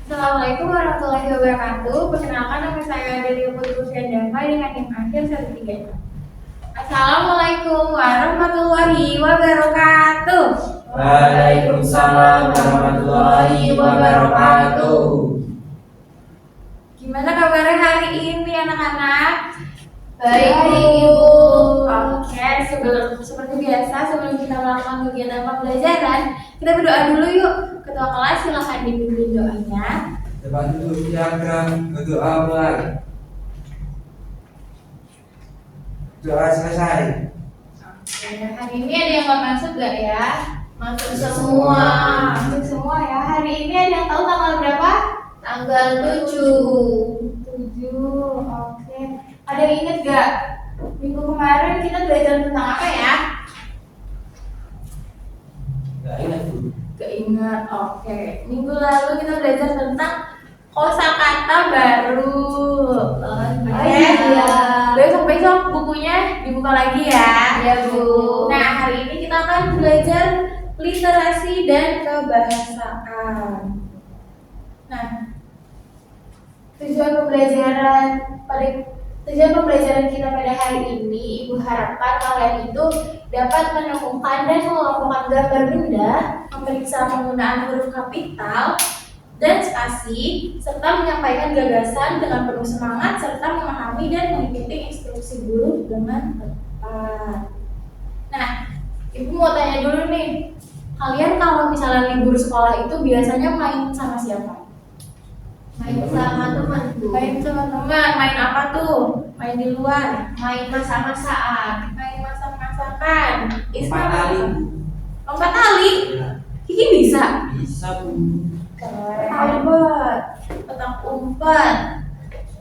Assalamualaikum warahmatullahi wabarakatuh. Perkenalkan nama saya Delia Putri Dava dengan NIM akhir 13. Assalamualaikum warahmatullahi wabarakatuh. Waalaikumsalam warahmatullahi wabarakatuh. Gimana kabarnya hari ini anak-anak? Baik, Ibu. Oke, seperti biasa sebelum kita melakukan kegiatan pembelajaran, kita berdoa dulu yuk. Ketua kelas silahkan dipimpin doanya. Depan dulu diagram berdoa mulai. Doa selesai. Oke, hari ini ada yang mau masuk gak ya? Masuk semua. Masuk semua ya. Hari ini ada yang tahu tanggal berapa? Tanggal 7. 7. Oke. Ada yang inget gak? Minggu kemarin kita belajar tentang apa ya? Gak ingat, Bu. Gak ingat. Oke. Minggu lalu kita belajar tentang kosakata baru. Oke. iya. Besok bukunya dibuka lagi ya. Iya, Bu. Nah, hari ini kita akan belajar literasi dan kebahasaan. Nah, tujuan pembelajaran kita pada hari ini, Ibu harapkan kalian itu dapat menemukan dan mengelompokkan gambar benda, memeriksa penggunaan huruf kapital dan spasi, serta menyampaikan gagasan dengan penuh semangat, serta memahami dan mengikuti instruksi guru dengan tepat. Nah, Ibu mau tanya dulu nih, kalian kalau misalnya libur sekolah itu biasanya main sama siapa? Main sama teman, Bu. Main sama teman, main apa tuh? Main di luar, Main masak-masakan. main masak-masakan. Lompat tali. Lompat tali? Kiki bisa? Bisa, Bu. Keren banget. Petak umpet.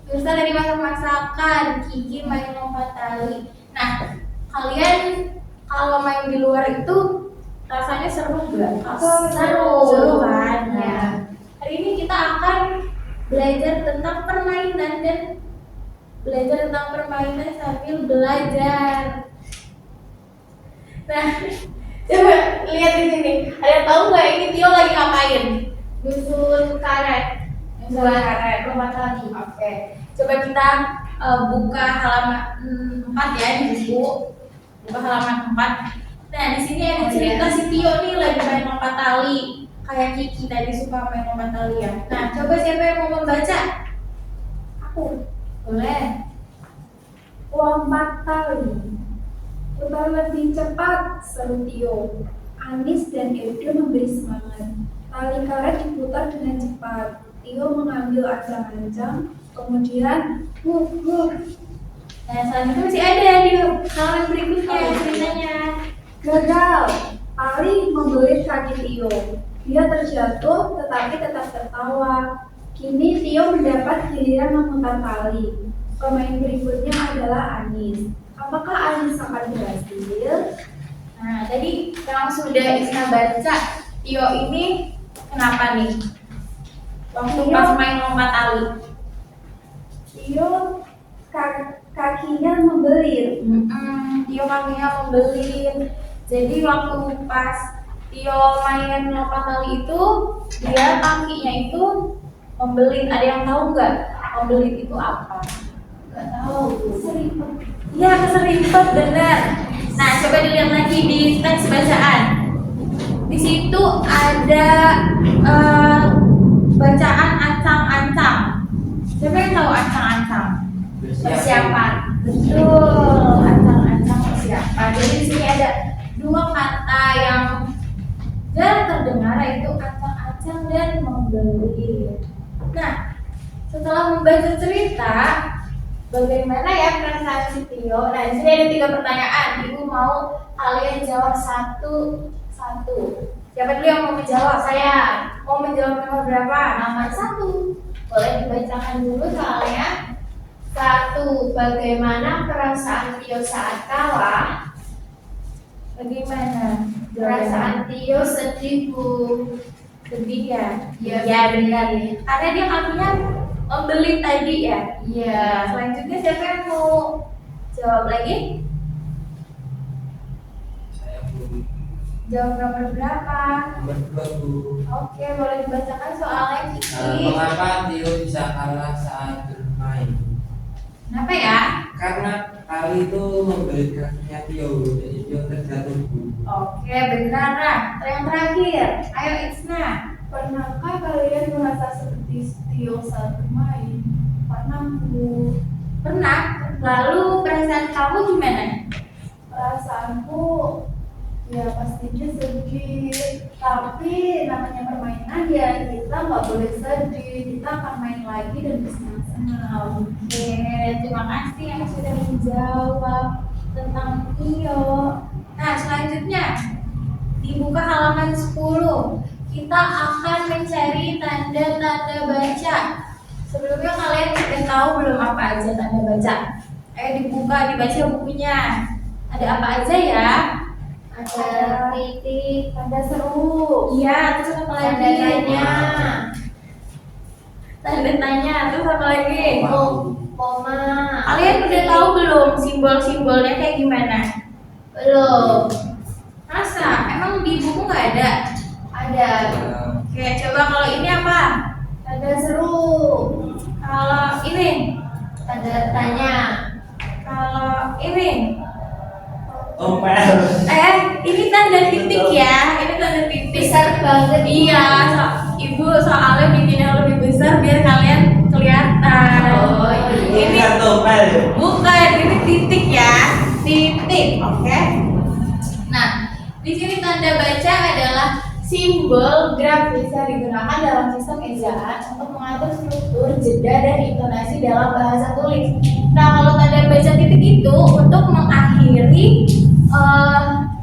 Bisa dari masak-masakan, Kiki main lompat tali. Nah, kalian kalau main di luar itu rasanya seru gak? Seru kan? Ya. Nah, hari ini kita akan belajar tentang permainan sambil belajar. Nah, coba lihat di sini. Ada yang tahu nggak ini Tio lagi ngapain? Nyusun karet. Buat karet lompat tali. Oke. Coba kita buka halaman 4 ya di buku. Buka halaman 4. Nah, di sini ada cerita si Tio nih lagi main lompat tali. Kayak Kiki tadi suka main lompat tali ya. Nah, coba siapa yang mau membaca? Aku. Boleh. Lompat tali. Putar lebih cepat, seru Tio. Anis dan Edo memberi semangat. Tali karet diputar dengan cepat. Tio mengambil ancang-ancang, kemudian Nah, selanjutnya masih ada di halaman berikutnya ceritanya. gagal. Tali membelit kaki Tio. Dia terjatuh tetapi tetap tertawa. Kini Tio mendapat giliran memutar tali. Pemain berikutnya adalah Anis. Apakah Anis akan berhasil? Nah, tadi yang sudah Isna baca, Tio ini kenapa nih? Waktu Tio- pas main lompat tali. Tio kakinya membelit. Tio kakinya membelit. Jadi waktu pas Tio main lompat tali itu, dia kakinya itu membelit. Ada yang tahu nggak? Membelit itu apa? Nggak tahu. Seripet. Iya, keserimpet benar. Nah, coba dilihat lagi di teks bacaan. Di situ ada bacaan ancang-ancang. Siapa yang tahu ancang-ancang? Persiapan. Betul, ancang-ancang persiapan. Jadi di sini ada dua kata yang jarang terdengar, yaitu ancang-ancang dan membelit. Nah, setelah membaca cerita, bagaimana ya perasaan si Tio? Nah, di sini ada 3 pertanyaan. Ibu mau kalian jawab satu-satu. Siapa dulu yang mau menjawab? Saya. Mau menjawab nomor berapa? Nomor 1. Boleh dibacakan dulu soalnya. 1. Bagaimana perasaan Tio saat kalah? Bagaimana? Perasaan Tio sedih, Bu. Sedih ya? Iya, benar. Karena dia kakinya membelit tadi ya. Iya. Selanjutnya siapa yang mau jawab lagi? Saya, Bu. Jawab nomor berapa? Nomor 2, Bu. Oke, boleh dibacakan soalnya kita. Mengapa Tio bisa kalah saat bermain? Kenapa ya? Karena Pali itu membeli kakinya Tio, jadi Tio terjatuh. Oke, benar lah. Yang terakhir, ayo Isna. Pernahkah kalian merasa seperti Tio saat bermain? Pernah, Bu. Pernah? Lalu perasaan kamu gimana? Perasaanku ya pastinya sedih, tapi namanya permainan ya kita nggak boleh sedih, kita akan main lagi dan bersenang-senang. Oke, terima kasih yang sudah menjawab tentang Tio. Nah, selanjutnya dibuka halaman 10. Kita akan mencari tanda-tanda baca. Sebelumnya kalian sudah tahu belum apa aja tanda baca? Ayo dibaca bukunya. Ada apa aja ya? Ada titik, Tanda seru, Iya, terus apa lagi? tanda tanya, Tanda tanya, terus apa lagi? koma. Kalian udah tahu belum simbol-simbolnya kayak gimana? Belum. Masa? Emang di buku nggak ada? Ada Oke, coba kalau ini apa? tanda seru, Kalau ini? tanda tanya, Kalau ini? tompel. Ini tanda titik ya. Ini tanda titik. Besar banget. Iya, Ibu soalnya bikin yang lebih besar biar kalian kelihatan. Oh, Ini tompel. bukan, ini titik ya. Titik, oke. Nah, di sini tanda baca adalah simbol grafis yang digunakan dalam sistem ejaan untuk mengatur struktur, jeda, dan intonasi dalam bahasa tulis. Nah, kalau tanda baca titik itu untuk mengakhiri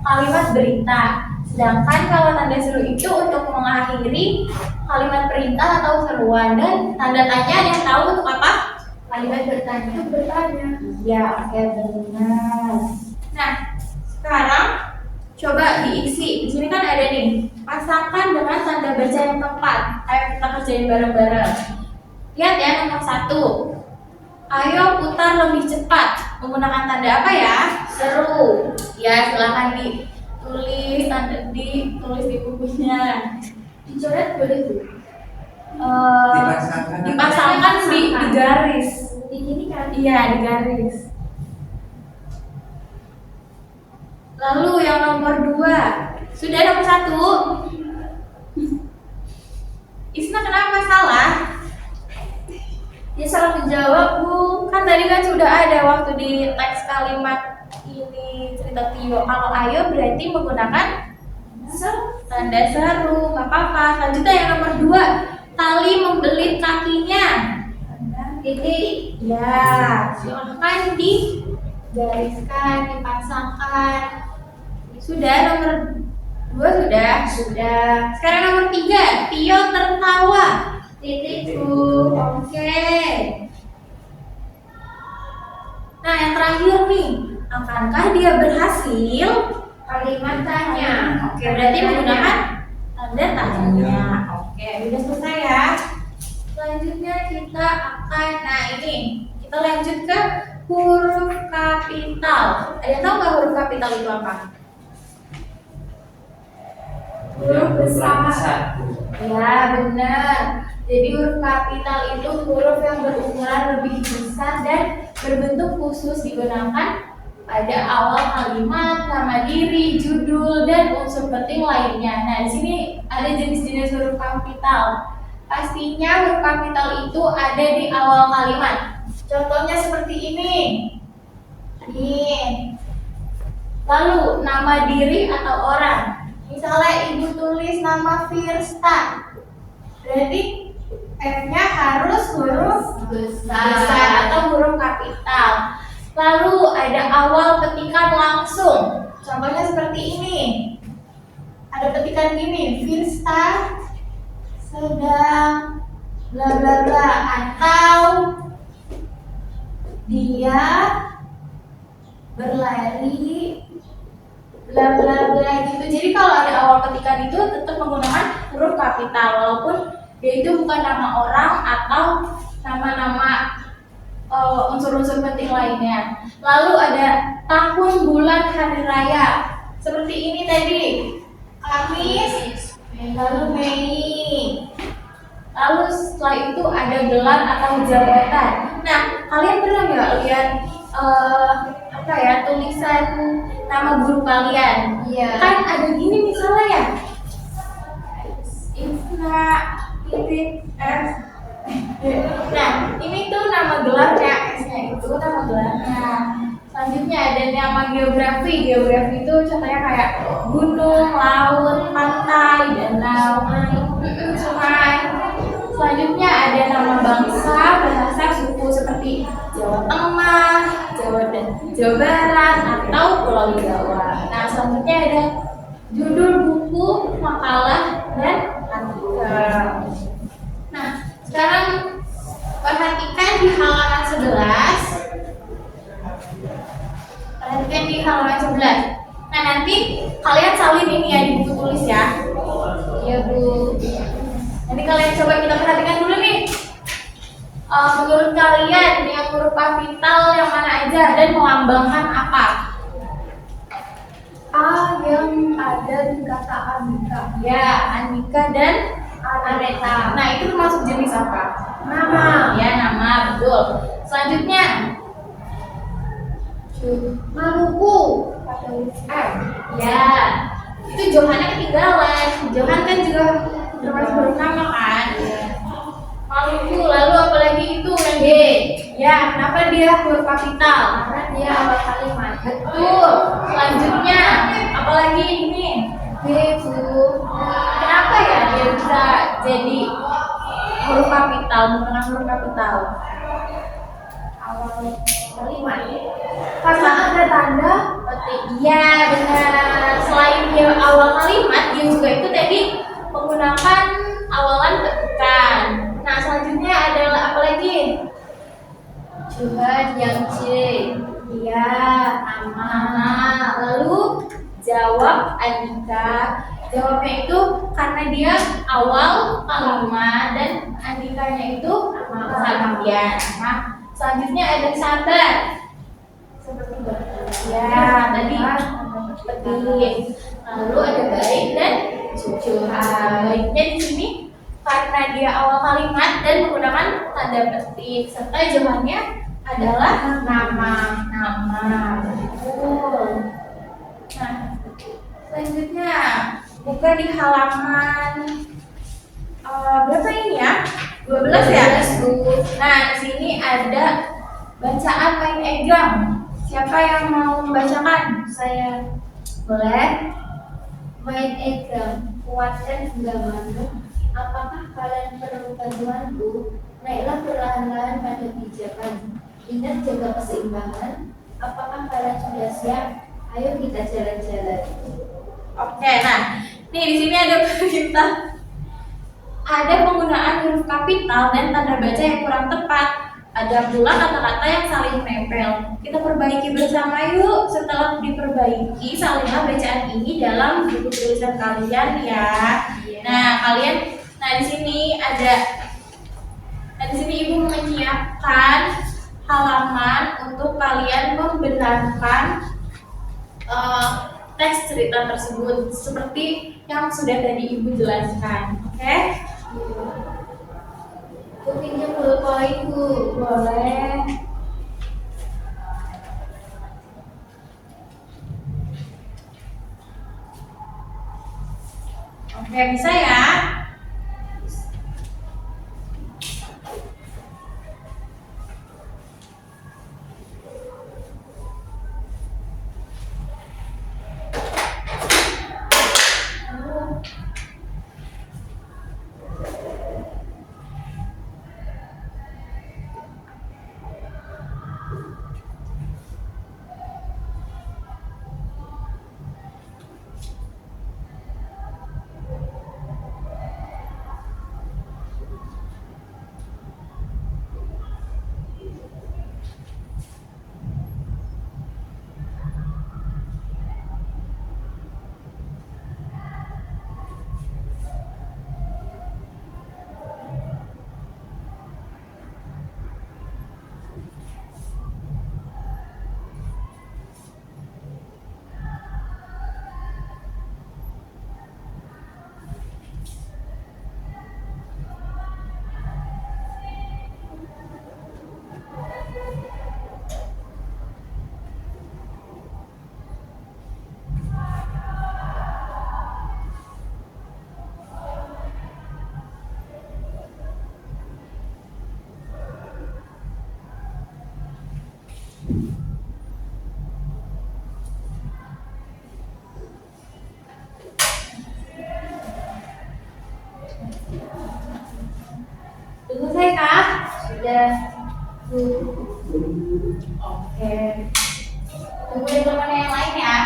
kalimat berita. Sedangkan kalau tanda seru itu untuk mengakhiri kalimat perintah atau seruan. Dan tanda tanya ada yang tahu untuk apa? Kalimat bertanya. itu bertanya. Ya, oke, benar. Nah, sekarang coba diisi. Di sini kan ada nih, pasangkan dengan tanda baca yang tepat. Ayo kita kerjain bareng-bareng. Lihat ya nomor 1. Ayo putar lebih cepat. Menggunakan tanda apa ya? Seru. Ya, silakan ditulis ditulis di bukunya. Dicoret boleh, Bu? Dipasangkan di garis. Di sini kan? Iya, di garis. Lalu yang nomor 2. Sudah nomor 1. Isna kenapa salah? Dia salah menjawab, Bu. Kan tadi kan sudah ada waktu di teks kalimat ini cerita Tio. Kalau ayo berarti menggunakan tanda seru, nggak apa-apa. Selanjutnya yang nomor 2. Tali membelit kakinya. Titik. Ya, silahkan digariskan, dipasangkan. Sudah nomor 2 sudah. Sudah. Sekarang nomor 3. Tio tertawa. Titik, Bu. Oke. Nah, yang terakhir nih, akankah dia berhasil? kalimat tanya. Oke, berarti menggunakan tanda tanya. Oke, udah selesai ya. Selanjutnya kita akan, nah ini kita lanjut ke huruf kapital. Ada yang tahu nggak huruf kapital itu apa? Huruf besar. Ya, benar. Jadi huruf kapital itu huruf yang berukuran lebih besar dan berbentuk khusus, digunakan pada awal kalimat, nama diri, judul, dan unsur penting lainnya. Nah, di sini ada jenis-jenis huruf kapital. Pastinya huruf kapital itu ada di awal kalimat. Contohnya seperti ini. Nih. Lalu nama diri atau orang. Misalnya ibu tulis nama Firsta. Berarti F-nya harus huruf besar atau huruf kapital. Lalu ada awal petikan langsung. Contohnya seperti ini. Ada petikan gini, Firsta sedang bla bla bla, atau dia berlari bla bla bla gitu. Jadi kalau ada awal petikan itu tetap menggunakan huruf kapital walaupun dia itu bukan nama orang atau nama-nama unsur-unsur penting lainnya. Lalu ada tahun, bulan, hari raya. Seperti ini tadi. Kamis, lalu Mei. Lalu setelah itu ada gelar atau jabatan. Nah, kalian pernah nggak lihat apa ya, tulisan nama guru kalian? Iya. Kan ada gini misalnya ya, Ifna titik F. Nah, ini tuh nama gelarnya, S-nya itu nama gelarnya. Selanjutnya ada nama geografi. Geografi itu contohnya kayak gunung, laut, pantai, danau, sungai. Selanjutnya ada nama bangsa, bahasa, suku seperti Jawa Tengah, Jawa Barat, atau Pulau Jawa. Nah, selanjutnya ada judul buku, makalah, dan artikel. Nah, sekarang perhatikan di halaman 11. Perhatikan di halaman 11. Nah, nanti kalian salin ini ya di buku tulis ya. Iya, Bu. Nanti kalian coba kita perhatikan dulu nih. Menurut kalian yang huruf kapital yang mana aja dan melambangkan apa? A yang ada di kata Andika. Ya, Andika dan Areta. Nah, itu termasuk jenis apa? Nama. Ya, nama, betul. Selanjutnya, Maluku. Pada huruf M. ya, itu Johannya ketinggalan. Johan kan juga termasuk huruf nama kan? Maluku, lalu apalagi itu yang D. Ya, kenapa dia huruf kapital? Karena dia awal kalimat. Betul. Selanjutnya, apalagi ini? B, Bu. Kenapa ya dia bisa jadi huruf kapital, menggunakan huruf kapital? Awal kalimat. Karena ada tanda Petik. Iya, benar. Selain dia awal kalimat, dia juga itu tadi menggunakan awalan petikan. Nah, selanjutnya adalah apa lagi? Johan yang C. Iya, nama. Lalu jawab Andika. Jawabnya itu karena dia awal kalimat dan Andikanya itu nama dia. Nah, selanjutnya ada sabar. Seperti berkata. Ya, tadi petik. Lalu ada baik dan jujur. Baiknya di sini karena dia awal kalimat dan menggunakan tanda petik serta jawabannya adalah nama. Betul. Nah, selanjutnya buka di halaman berapa ini ya? 12 ya? 12, Bu. Nah, di sini ada bacaan main egrang. Siapa yang mau membacakan? Saya Boleh? main egrang, kuatkan genggamanmu. Apakah kalian perlu bantuanku? Naiklah perlahan-lahan pada pijakan. Ingat jaga keseimbangan. Apakah kalian sudah siap? Ayo kita jalan-jalan. Oke, nah, nih di sini ada perintah. Ada penggunaan huruf kapital dan tanda baca yang kurang tepat. Ada pula kata-kata yang saling menempel. Kita perbaiki bersama yuk. Setelah diperbaiki, salinlah bacaan ini dalam buku tulisan kalian ya. Nah, di sini Ibu menyiapkan halaman untuk kalian membenarkan teks cerita tersebut seperti yang sudah tadi Ibu jelaskan. Oke? Aku pinjam pulpen Ibu. Boleh. Oke, bisa ya? Udah. Oke. Tungguin teman yang lain ya.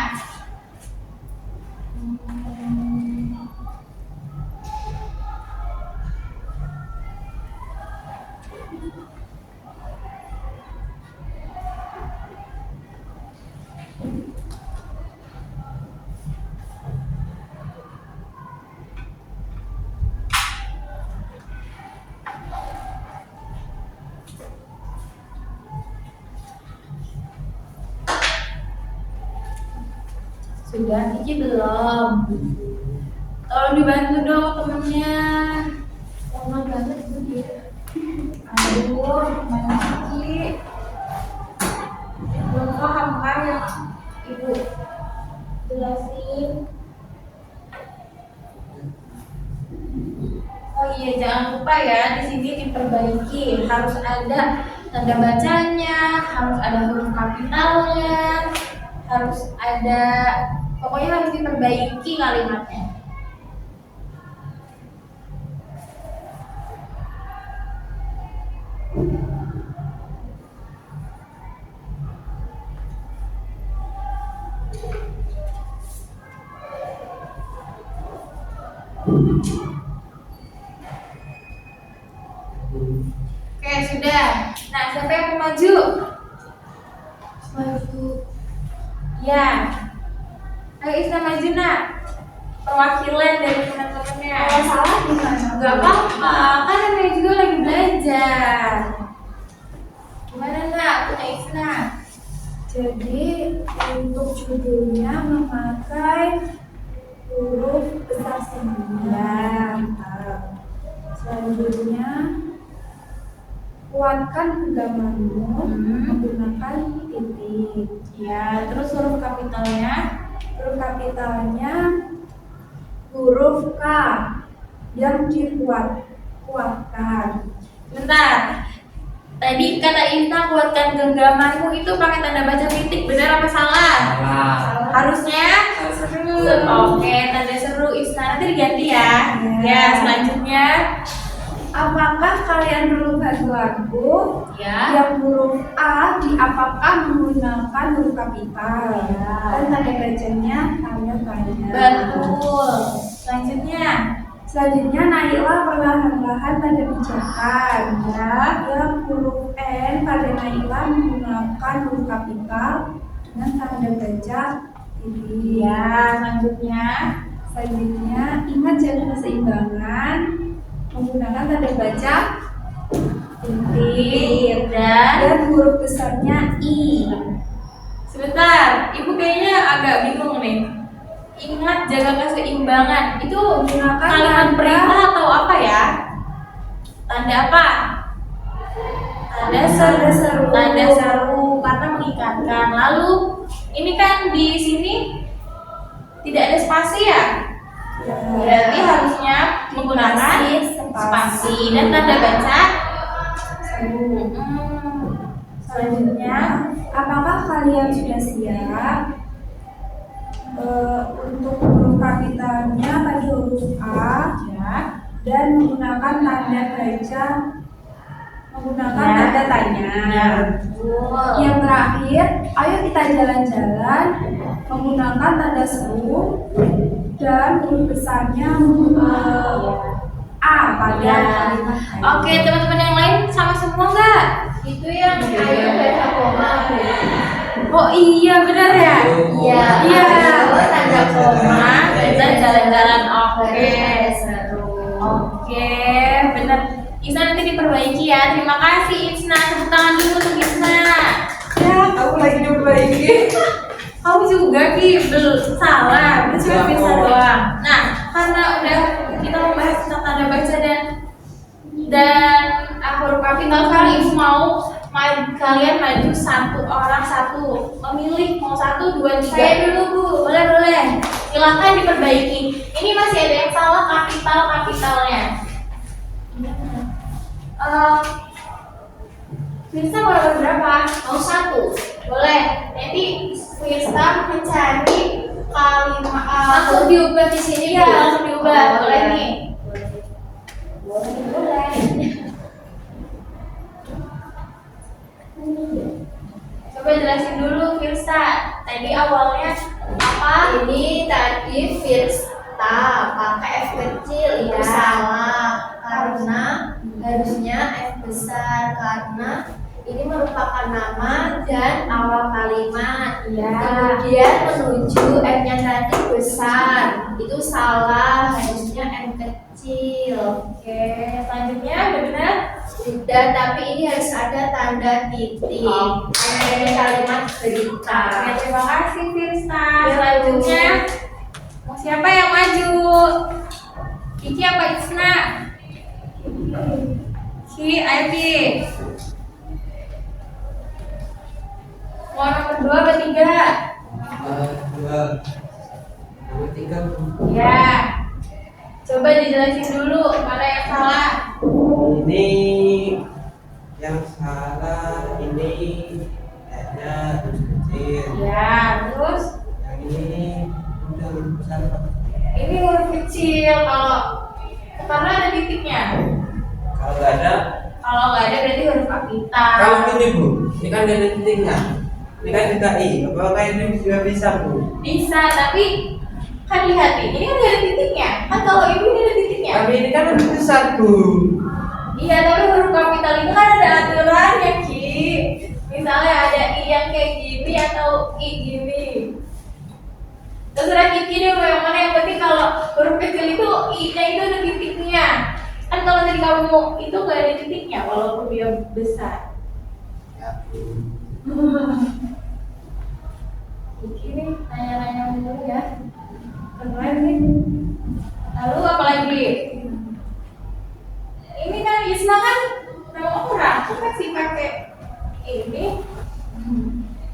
Sudah, Kiki belum. Tolong dibantu dong temennya. Lama banget itu dia. Aduh, mana Kiki? Belum paham kan yang Ibu jelasin? Oh iya, jangan lupa ya, di sini diperbaiki. Harus ada tanda bacanya, harus ada huruf kapitalnya, harus ada, pokoknya harus diperbaiki kalimatnya. Oke, sudah. Nah, siapa yang mau maju? Maju. Ya. Ayo Isna maju, nak. Perwakilan dari teman-temannya. Kalau salah gimana? Gak apa-apa, kan namanya juga lagi belajar. Gimana nak, punya Isna? Jadi untuk judulnya memakai huruf besar semua. Selanjutnya kuatkan genggamanmu menggunakan titik. Ya, terus huruf kapitalnya. Huruf kapitalnya huruf K yang kuatkan. Bentar. Tadi kata Isna kuatkan genggamanmu itu pakai tanda baca titik, benar apa salah? Salah. Harusnya seru. Oke, tanda seru Isna nanti diganti ya. Ya. Ya, selanjutnya Apakah kalian perlu bantuanku? ya. Yang huruf A apakah menggunakan huruf kapital? Ya. Dan tanda bacanya tanda tanya. Betul. Selanjutnya naiklah perlahan-lahan pada pijakan. ya. Yang huruf N pada naiklah menggunakan huruf kapital dengan tanda baca titik. Ya, Selanjutnya ingat jaga keseimbangan menggunakan tanda baca titik dan huruf besarnya I. Sebentar, Ibu kayaknya agak bingung nih. Ingat jaga keseimbangan. Itu Gunakan kalimat tanda- perintah atau apa ya? Tanda apa? Tanda seru. Tanda seru karena mengikat. Lalu ini kan di sini tidak ada spasi ya? Berarti harusnya menggunakan spasi dan tanda baca. Selanjutnya, Apakah kalian sudah siap? Untuk huruf kapitalnya pada huruf A ya. dan menggunakan tanda baca menggunakan Ya. tanda tanya. Betul. Yang terakhir, ayo kita jalan-jalan menggunakan tanda seru dan huruf besarnya A pada Ya. kalimat tadi. Oke, teman-teman yang lain sama semua nggak? Itu yang ayo baca koma. Oh iya, benar ya? Iya. Iya. Tanda koma, kita jalan-jalan. Oke. Oke, benar. Isna nanti diperbaiki ya. Terima kasih Isna. Tepuk tangan dulu untuk Isna. Ya, aku lagi diperbaiki. Kamu juga Ki, belum salah, itu cuma bisa doang. Nah, karena udah kita membahas tentang tanda baca dan huruf kapital, kali Ibu mau kalian maju satu orang satu, memilih mau 1, 2, 3. Saya dulu, Bu. Boleh. Silakan diperbaiki. Ini masih ada yang salah kapitalnya. Firsa mau nomor berapa? Mau 1. Boleh. Nanti Firsa mencari kalimat Langsung diubah di sini. Iya, langsung diubah. Boleh nih. Boleh. jelasin dulu Firsa. Tadi awalnya apa? Ini tadi Firsta pakai F kecil itu Ya. salah karena harusnya F besar karena ini merupakan nama dan awal kalimat. Ya. Kemudian menuju F-nya tadi besar itu salah harusnya M kecil. Oke, selanjutnya udah benar? Sudah, tapi ini harus ada tanda titik. Ini kalimat berita. Oke, terima kasih Firsa. Ya, Selanjutnya mau siapa yang maju? Kiki apa Isna? Si Ivy. Mau nomor 2 atau 3? Dua, dua, tiga. Ya. Coba dijelasin dulu mana yang salah. Ini yang salah, ini F-nya terus kecil. Ya, terus Yang ini udah huruf besar. ini huruf kecil karena ada titiknya. Kalau nggak ada, Kalau nggak ada berarti huruf kapital. kalau ini Bu, ini kan ada titiknya. Ini kan juga I. Apakah ini juga bisa Bu? Bisa, tapi kan lihat nih, ini kan nggak ada titiknya. Kan kalau ibu ini ada titiknya. Tapi ini kan huruf besar Bu. Iya, tapi huruf kapital itu kan ada aturannya, Ki. Misalnya ada I yang kayak gini atau I gini. Terserah Kiki deh mau yang mana, yang penting kalau huruf kecil itu I-nya itu ada titiknya. Kan kalau tadi kamu itu nggak ada titiknya walaupun dia besar. Ya Bu. Kiki nih nanya-nanya dulu ya. Keren nih. Lalu apa lagi? Ini kan Isma kan nama orang, aku masih pakai ini.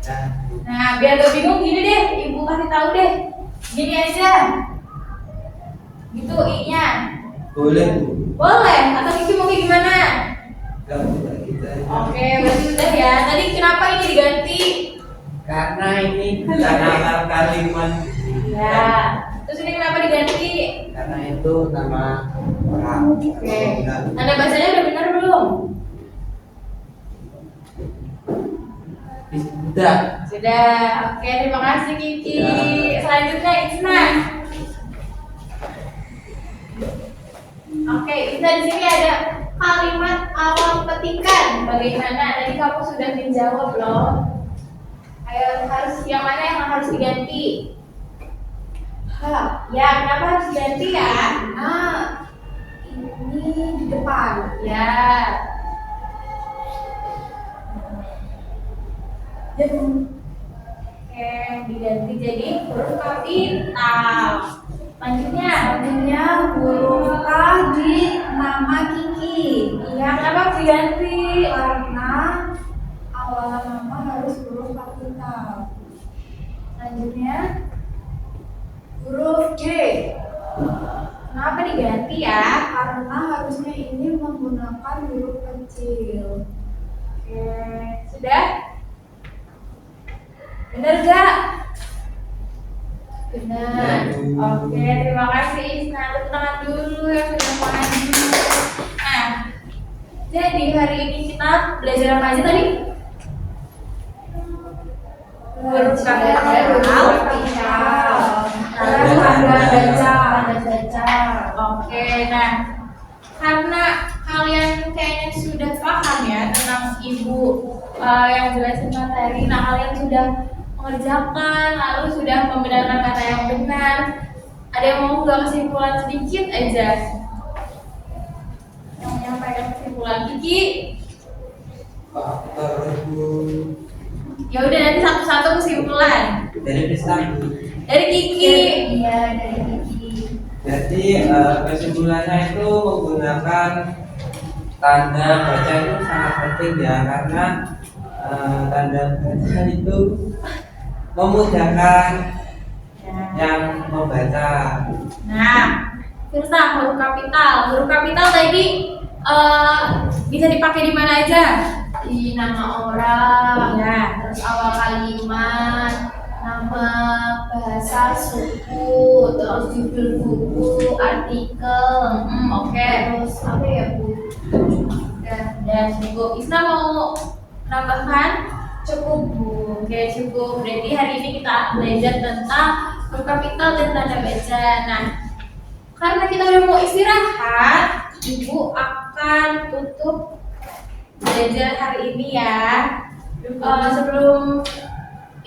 Ya. Nah, biar gak bingung gini deh, ibu kasih tahu deh. Gini aja. Gitu I-nya. Boleh Bu. Boleh, atau Kiki mau kayak gimana? Enggak Bu, kayak gitu aja. Oke, berarti udah ya. Tadi kenapa ini diganti? Karena ini bukan akar kalimat. Ya. Terus ini kenapa diganti? Karena itu nama orang. Oke. Tanda bacanya udah benar belum? Sudah. Sudah. Oke, terima kasih Kiki. Ya. Selanjutnya Isna. Oke, Isna di sini ada kalimat awal petikan. Bagaimana? Tadi kamu sudah menjawab loh. Ayo, harus yang mana yang harus diganti? Ya, kenapa harus diganti ya? Ini di depan. Ya. Oke, diganti jadi huruf kapital. Selanjutnya huruf K di nama Kiki. iya, kenapa harus diganti? Karena awal nama harus huruf kapital. Selanjutnya Huruf J. kenapa diganti ya? Karena harusnya ini menggunakan huruf kecil. Oke, sudah? Benar gak? Benar. Oke, terima kasih Isna. Tepuk tangan dulu yang sudah maju. Nah, jadi hari ini kita belajar apa aja tadi? Huruf kapital, huruf kapital. lalu tanda baca. Oke, nah karena kalian kayaknya sudah paham ya tentang ibu yang jelasin materi, nah kalian sudah mengerjakan, lalu sudah membenarkan kata yang benar. Ada yang mau nggak kesimpulan sedikit aja? Yang menyampaikan kesimpulan Kiki? Faktor Bu. Ya udah nanti satu-satu kesimpulan Dari Prisma Bu. dari Kiki. Iya, dari Kiki. Jadi kesimpulannya itu menggunakan tanda baca itu sangat penting ya, karena tanda baca itu memudahkan yang membaca. Nah, Firsa, huruf kapital. Huruf kapital tadi bisa dipakai di mana aja? Di nama orang, Ya. terus awal kalimat, nama bahasa suku, terus judul buku, artikel, Oke. terus apa ya Bu? Dan cukup. Isna mau menambahkan? Cukup Bu. Oke, Oke, cukup. Berarti hari ini kita belajar tentang huruf kapital dan tanda baca. Nah, karena kita udah mau istirahat, Ibu akan tutup belajar hari ini ya. Sebelum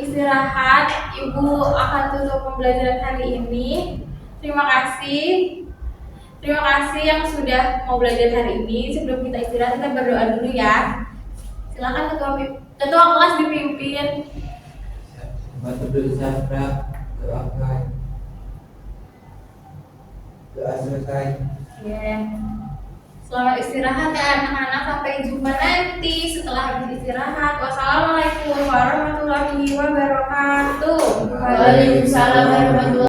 istirahat, Ibu akan tutup pembelajaran hari ini. Terima kasih. Terima kasih yang sudah mau belajar hari ini. Sebelum kita istirahat, kita berdoa dulu ya. Silakan ketua kelas dipimpin. Bantu dulu sabda, doakan. Doa selesai. Ya. Selamat istirahat ya anak-anak. Sampai jumpa nanti setelah habis istirahat. Wassalamualaikum warahmatullahi wabarakatuh. Waalaikumsalam warahmatullahi